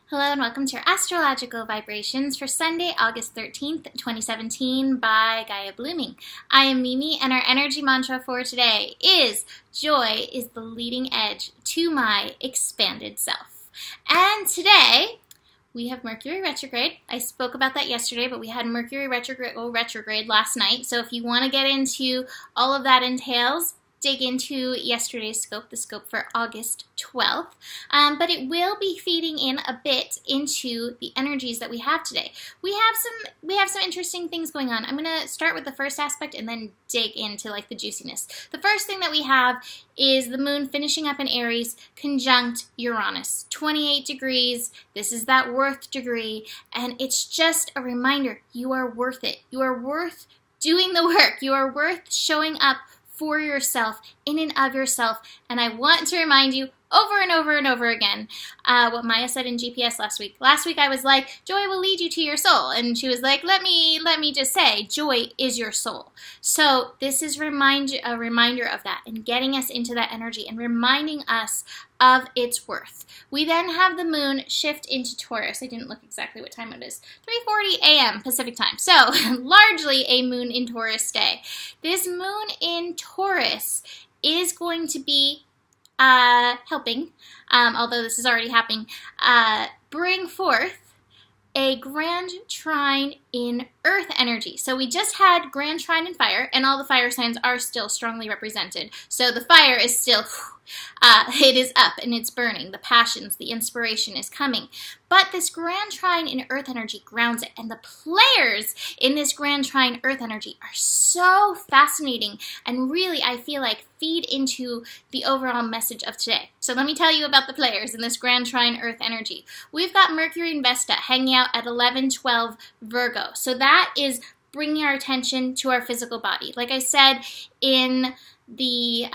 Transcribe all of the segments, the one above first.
Hello and welcome to your astrological vibrations for Sunday, August 13th, 2017 by Gaia Blooming. I am Mimi and our energy mantra for today is joy is the leading edge to my expanded self. And today we have Mercury retrograde. I spoke about that yesterday, but we had Mercury retrograde last night. So if you want to get into all of that entails, dig into yesterday's scope, the scope for August 12th, but it will be feeding in a bit into the energies that we have today. We have some interesting things going on. I'm going to start with the first aspect and then dig into like the juiciness. The first thing that we have is the moon finishing up in Aries conjunct Uranus, 28 degrees. This is that worth degree, and it's just a reminder you are worth it. You are worth doing the work. You are worth showing up for yourself, in and of yourself. And I want to remind you over and over and over again what Maya said in GPS last week. Last week I was like, joy will lead you to your soul. And she was like, let me just say, joy is your soul. So this is a reminder of that and getting us into that energy and reminding us of its worth. We then have the moon shift into Taurus. I didn't look exactly what time it is. 3:40 a.m. Pacific time. So largely a moon in Taurus day. This moon in Taurus is going to be helping, although this is already happening, bring forth a grand trine in earth energy. So we just had grand trine in fire, and all the fire signs are still strongly represented. So the fire is still, it is up and it's burning. The passions, the inspiration is coming. But this grand trine in earth energy grounds it. And the players in this grand trine earth energy are so fascinating and really, I feel like, feed into the overall message of today. So let me tell you about the players in this grand trine earth energy. We've got Mercury and Vesta hanging out at 11-12 Virgo. So that is bringing our attention to our physical body. Like I said in the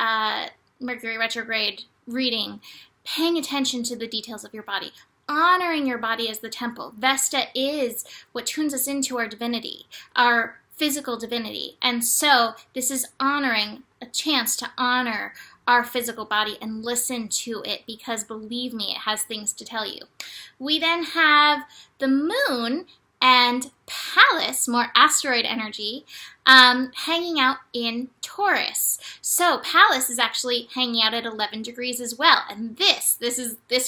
Mercury retrograde reading, paying attention to the details of your body, honoring your body as the temple. Vesta is what tunes us into our divinity, our physical divinity. And so this is honoring, a chance to honor our physical body and listen to it, because believe me, it has things to tell you. We then have the moon and Pallas, more asteroid energy, hanging out in Taurus. So Pallas is actually hanging out at 11 degrees as well. And this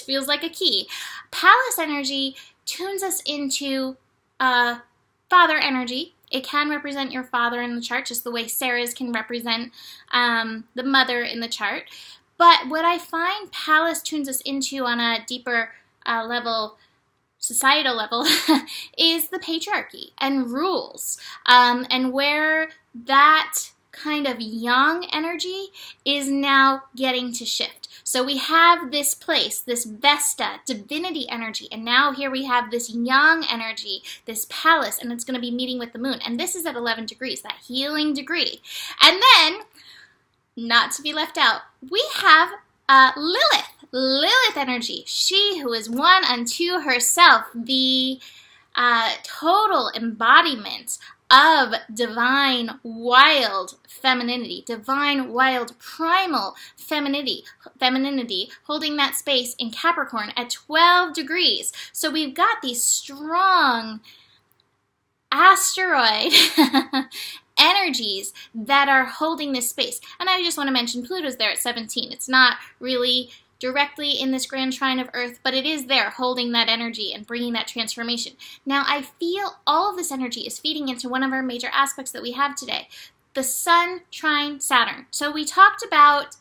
feels like a key. Pallas energy tunes us into father energy. It can represent your father in the chart, just the way Sarah's can represent the mother in the chart. But what I find Pallas tunes us into on a deeper level, societal level, is the patriarchy and rules, and where that kind of yang energy is now getting to shift. So we have this place, this Vesta, divinity energy, and now here we have this yang energy, this Pallas, and it's going to be meeting with the moon. And this is at 11 degrees, that healing degree. And then, not to be left out, we have Lilith energy. She who is one unto herself, the total embodiment of divine, wild femininity, divine, wild, primal femininity, holding that space in Capricorn at 12 degrees. So we've got these strong asteroid energies that are holding this space. And I just want to mention Pluto's there at 17. It's not really directly in this grand trine of Earth, but it is there holding that energy and bringing that transformation. Now, I feel all of this energy is feeding into one of our major aspects that we have today, the Sun trine Saturn. So we talked about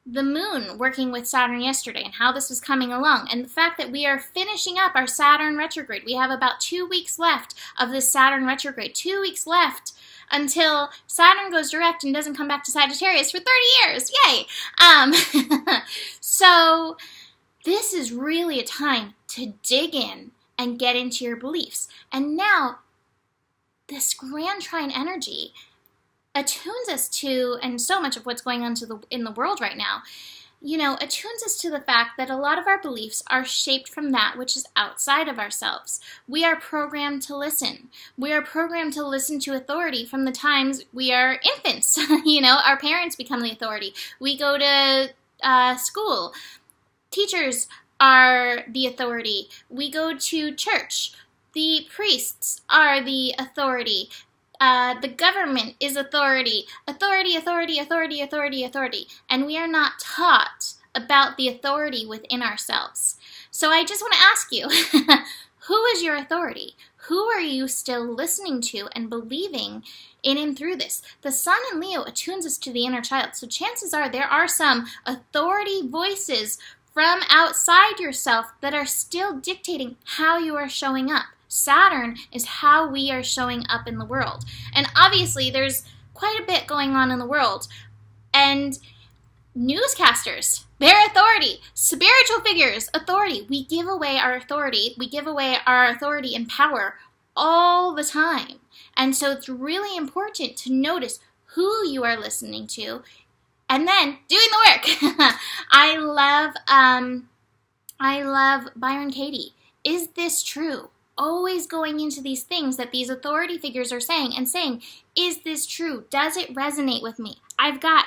the moon working with Saturn yesterday and how this was coming along, and the fact that we are finishing up our Saturn retrograde. We have about 2 weeks left of this Saturn retrograde, 2 weeks left until Saturn goes direct and doesn't come back to Sagittarius for 30 years. Yay! So this is really a time to dig in and get into your beliefs. And now this grand trine energy attunes us to, and so much of what's going on in the world right now, attunes us to the fact that a lot of our beliefs are shaped from that which is outside of ourselves. We are programmed to listen. We are programmed to listen to authority from the times we are infants. Our parents become the authority. We go to school. Teachers are the authority. We go to church. The priests are the authority. The government is authority. Authority, authority, authority, authority, authority. And we are not taught about the authority within ourselves. So I just want to ask you, who is your authority? Who are you still listening to and believing in and through this? The Sun in Leo attunes us to the inner child. So chances are there are some authority voices from outside yourself that are still dictating how you are showing up. Saturn is how we are showing up in the world. And obviously there's quite a bit going on in the world. And newscasters, their authority. Spiritual figures, authority. We give away our authority. We give away our authority and power all the time. And so it's really important to notice who you are listening to and then doing the work. I love Byron Katie. Is this true? Always going into these things that these authority figures are saying and saying, is this true? Does it resonate with me? I've got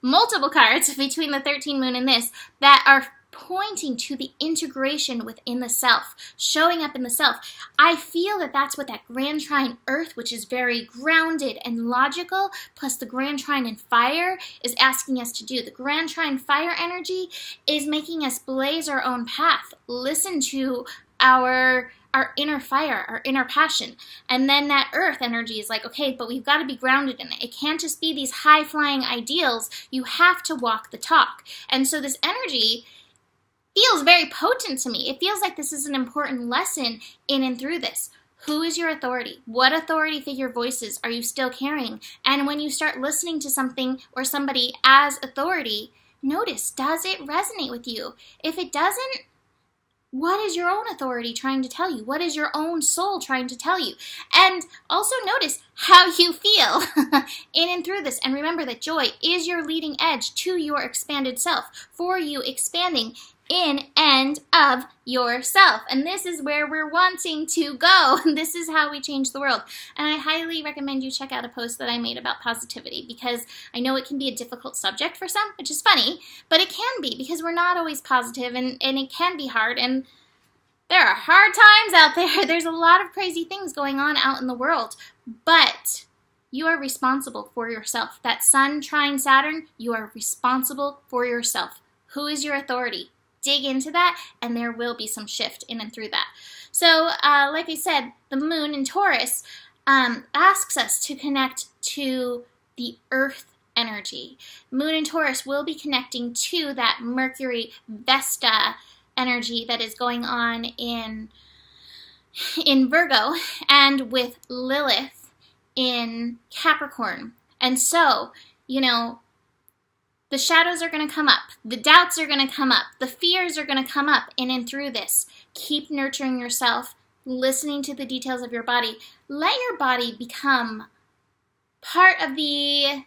multiple cards between the 13 moon and this that are pointing to the integration within the self, showing up in the self. I feel that that's what that Grand Trine Earth, which is very grounded and logical, plus the Grand Trine in Fire is asking us to do. The Grand Trine Fire energy is making us blaze our own path, listen to our inner fire, our inner passion. And then that earth energy is like, okay, but we've got to be grounded in it. It can't just be these high-flying ideals. You have to walk the talk. And so this energy feels very potent to me. It feels like this is an important lesson in and through this. Who is your authority? What authority figure voices are you still carrying? And when you start listening to something or somebody as authority, notice, does it resonate with you? If it doesn't, what is your own authority trying to tell you? What is your own soul trying to tell you? And also notice how you feel in and through this. And remember that joy is your leading edge to your expanded self, for you expanding in and of yourself. And this is where we're wanting to go. This is how we change the world. And I highly recommend you check out a post that I made about positivity, because I know it can be a difficult subject for some, which is funny, but it can be, because we're not always positive, and it can be hard, and there are hard times out there. There's a lot of crazy things going on out in the world, but you are responsible for yourself. That Sun trine Saturn, you are responsible for yourself. Who is your authority? Dig into that, and there will be some shift in and through that. So, like I said, the moon in Taurus asks us to connect to the earth energy. Moon in Taurus will be connecting to that Mercury Vesta energy that is going on in Virgo, and with Lilith in Capricorn. And so, the shadows are going to come up. The doubts are going to come up. The fears are going to come up in and through this. Keep nurturing yourself, listening to the details of your body. Let your body become part of your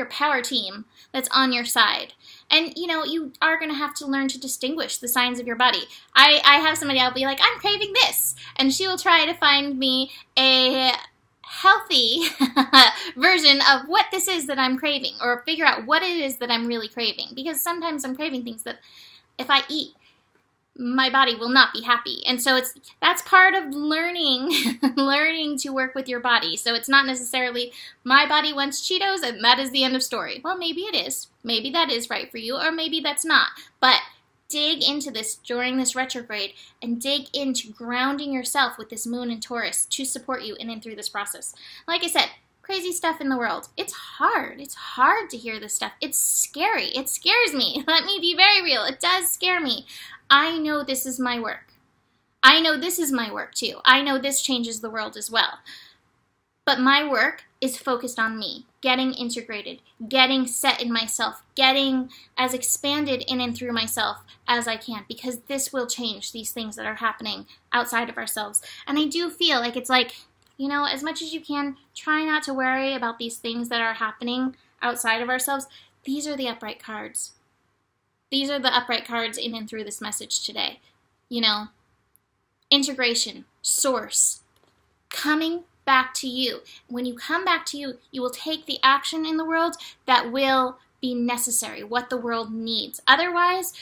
power team that's on your side. And, you are going to have to learn to distinguish the signs of your body. I have somebody, I'll be like, I'm craving this. And she will try to find me a healthy version of what this is that I'm craving, or figure out what it is that I'm really craving, because sometimes I'm craving things that if I eat, my body will not be happy. And so that's part of learning to work with your body. So it's not necessarily my body wants Cheetos and that is the end of story. Well, maybe it is. Maybe that is right for you, or maybe that's not. But dig into this during this retrograde, and dig into grounding yourself with this moon in Taurus to support you in and through this process. Like I said, crazy stuff in the world. It's hard. It's hard to hear this stuff. It's scary. It scares me. Let me be very real. It does scare me. I know this is my work. I know this is my work too. I know this changes the world as well. But my work is focused on me, getting integrated, getting set in myself, getting as expanded in and through myself as I can, because this will change these things that are happening outside of ourselves. And I do feel like it's like, as much as you can, try not to worry about these things that are happening outside of ourselves. These are the upright cards. These are the upright cards in and through this message today. Integration, source, coming back to you. When you come back to you, you will take the action in the world that will be necessary, what the world needs. Otherwise,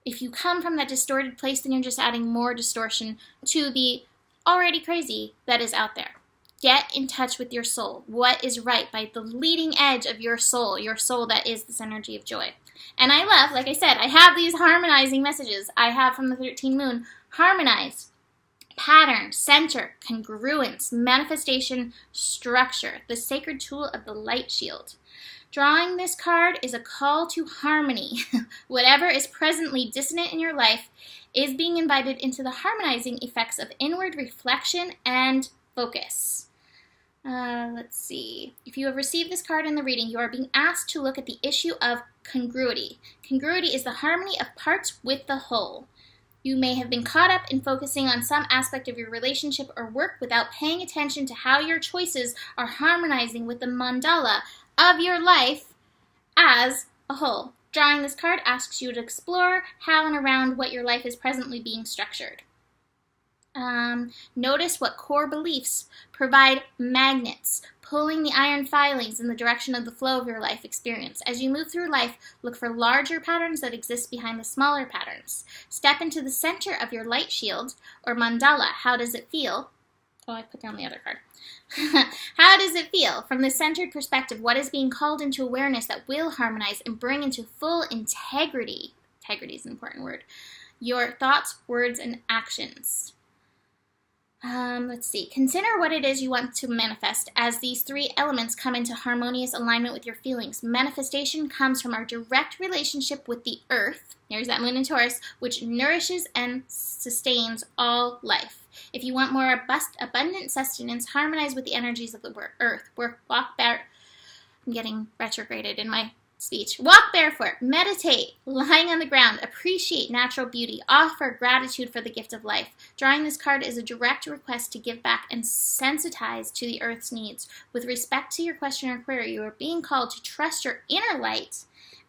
If you come from that distorted place, then you're just adding more distortion to the already crazy that is out there. Get in touch with your soul. What is right by the leading edge of your soul that is this energy of joy. And I love, like I said, I have these harmonizing messages. I have from the 13th moon, harmonize, pattern, center, congruence, manifestation, structure, the sacred tool of the light shield. Drawing this card is a call to harmony. Whatever is presently dissonant in your life is being invited into the harmonizing effects of inward reflection and focus. Let's see. If you have received this card in the reading, you are being asked to look at the issue of congruity. Congruity is the harmony of parts with the whole. You may have been caught up in focusing on some aspect of your relationship or work without paying attention to how your choices are harmonizing with the mandala of your life as a whole. Drawing this card asks you to explore how and around what your life is presently being structured. Notice what core beliefs provide magnets, pulling the iron filings in the direction of the flow of your life experience. As you move through life, look for larger patterns that exist behind the smaller patterns. Step into the center of your light shield, or mandala. How does it feel? Oh, I put down the other card. How does it feel? From the centered perspective, what is being called into awareness that will harmonize and bring into full integrity? Integrity is an important word. Your thoughts, words, and actions. Let's see. Consider what it is you want to manifest as these three elements come into harmonious alignment with your feelings. Manifestation comes from our direct relationship with the earth. There's that moon in Taurus, which nourishes and sustains all life. If you want more abundant sustenance, harmonize with the energies of the earth. I'm getting retrograded in my speech. Walk barefoot, meditate, lying on the ground, appreciate natural beauty, offer gratitude for the gift of life. Drawing this card is a direct request to give back and sensitize to the earth's needs. With respect to your question or query, you are being called to trust your inner light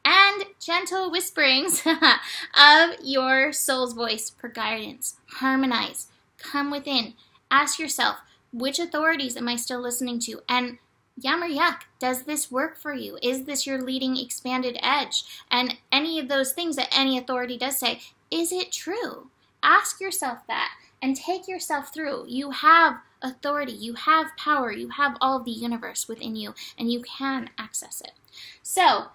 and gentle whisperings of your soul's voice for guidance. Harmonize, come within, ask yourself, which authorities am I still listening to? And yum or yuck, does this work for you? Is this your leading expanded edge? And any of those things that any authority does say, is it true? Ask yourself that and take yourself through. You have authority, you have power, you have all of the universe within you, and you can access it. So,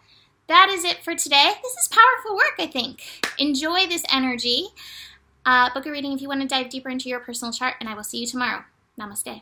that is it for today. This is powerful work, I think. Enjoy this energy. Book a reading if you want to dive deeper into your personal chart, and I will see you tomorrow. Namaste.